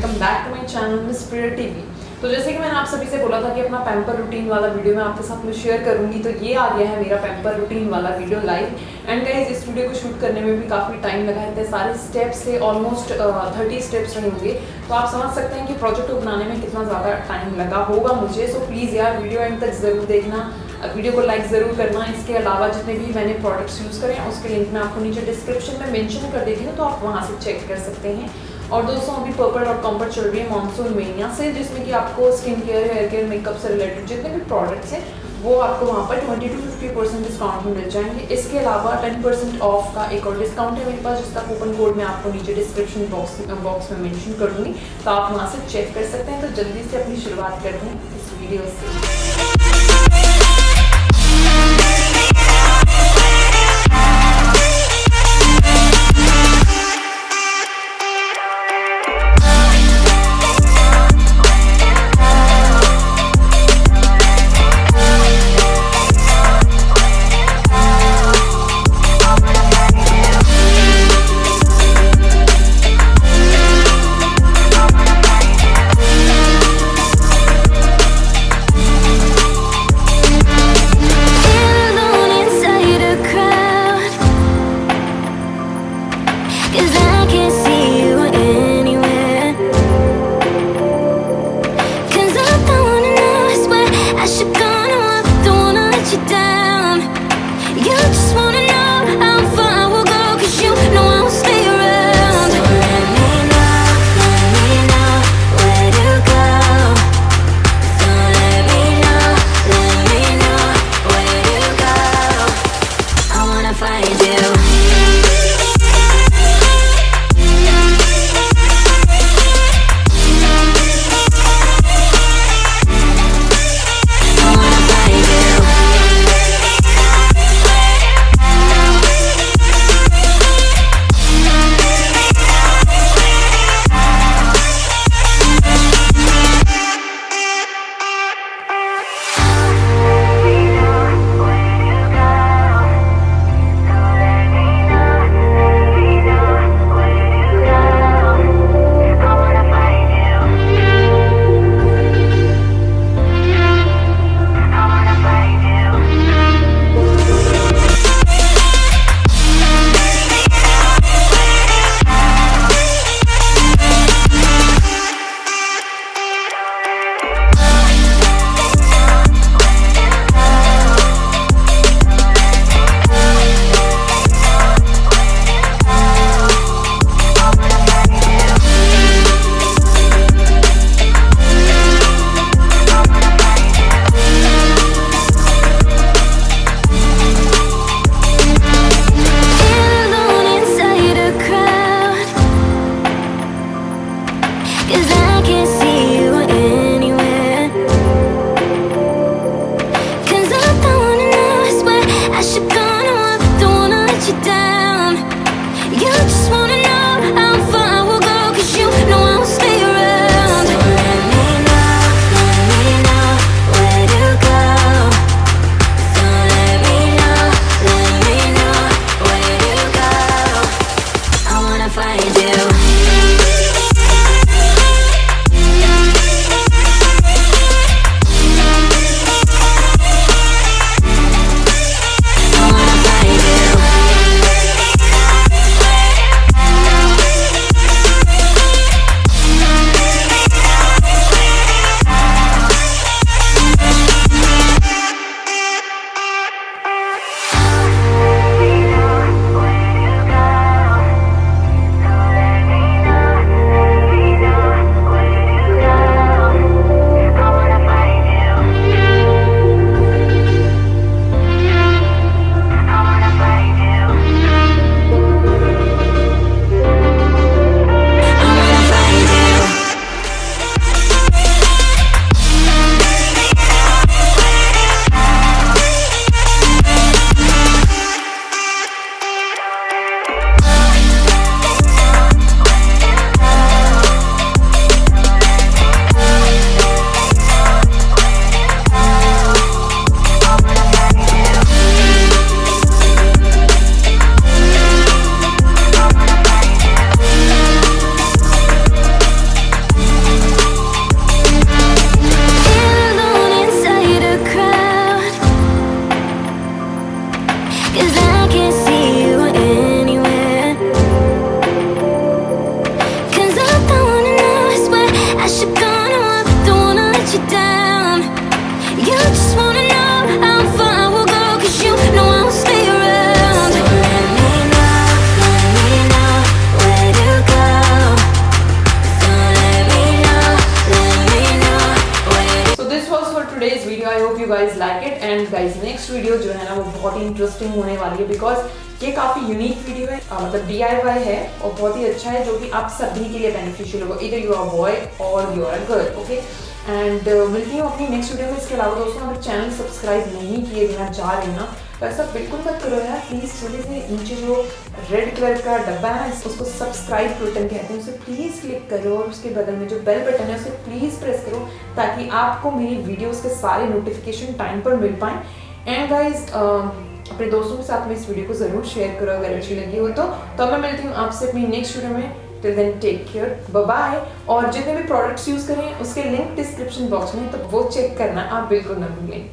Welcome back to my channel miss Priya TV. तो जैसे कि मैंने आप सभी से बोला था कि अपना पैम्पर रूटीन वाला वीडियो मैं आपके साथ में शेयर करूंगी, तो ये आ गया है मेरा पैम्पर रूटीन वाला वीडियो लाइव। एंड गाइस, इस वीडियो को शूट करने में भी काफ़ी टाइम लगा है, सारे स्टेप्स से ऑलमोस्ट 30 स्टेप्स रहे होंगे, तो आप समझ सकते हैं कि प्रोजेक्ट को बनाने में कितना ज़्यादा टाइम लगा होगा मुझे। सो प्लीज़ यार वीडियो एंड तक ज़रूर देखना, वीडियो को लाइक ज़रूर करना। इसके अलावा जितने भी मैंने प्रोडक्ट्स यूज़ करे हैं उसके लिंक मैं आपको नीचे डिस्क्रिप्शन में मेंशन कर देती हूँ, तो आप वहाँ से चेक कर सकते हैं। और दोस्तों, अभी पर्पल.com पर चल रही है मॉनसून मेनिया सेल, जिसमें कि आपको skin care, hair care, makeup से रिलेटेड जितने भी प्रोडक्ट्स हैं वो आपको वहाँ पर 20 to 50% डिस्काउंट में मिल जाएंगे। इसके अलावा 10% ऑफ का एक और डिस्काउंट है मेरे पास, जिसका कूपन कोड मैं आपको नीचे डिस्क्रिप्शन बॉक्स में मेंशन कर दूँगी, तो आप वहाँ से चेक कर सकते हैं। तो जल्दी से अपनी शुरुआत करते हैं इस वीडियो से। ही इंटरेस्टिंग होने वाली है, बिकॉज ये काफ़ी यूनिक वीडियो है, मतलब DIY है और बहुत ही अच्छा है, जो कि आप सभी के लिए बेनिफिशियल होगा, इधर यू आर बॉय और you are girl. Okay, and मिलती हूँ अपनी नेक्स्ट वीडियो में। इसके अलावा दोस्तों, अगर चैनल सब्सक्राइब नहीं किए बिना जा रहे हैं ना, तो ऐसा बिल्कुल मत करो यार प्लीज़। थोड़ी से नीचे जो रेड कलर का डब्बा है ना, उसको सब्सक्राइब बटन कहते हैं, उसे प्लीज़ क्लिक करो और उसके बगल में जो बेल बटन है उसे प्लीज़ प्रेस करो, ताकि आपको मेरी वीडियोस के सारे नोटिफिकेशन टाइम पर मिल पाएँ। एंड गाइज अपने दोस्तों के साथ में इस वीडियो को ज़रूर शेयर करो अगर अच्छी लगी हो तो मैं मिलती हूँ आपसे अपनी नेक्स्ट वीडियो में। Till then take care, bye bye. और जितने भी प्रोडक्ट्स यूज़ करें उसके लिंक डिस्क्रिप्शन बॉक्स में, तो वो चेक करना आप बिल्कुल ना भूलें।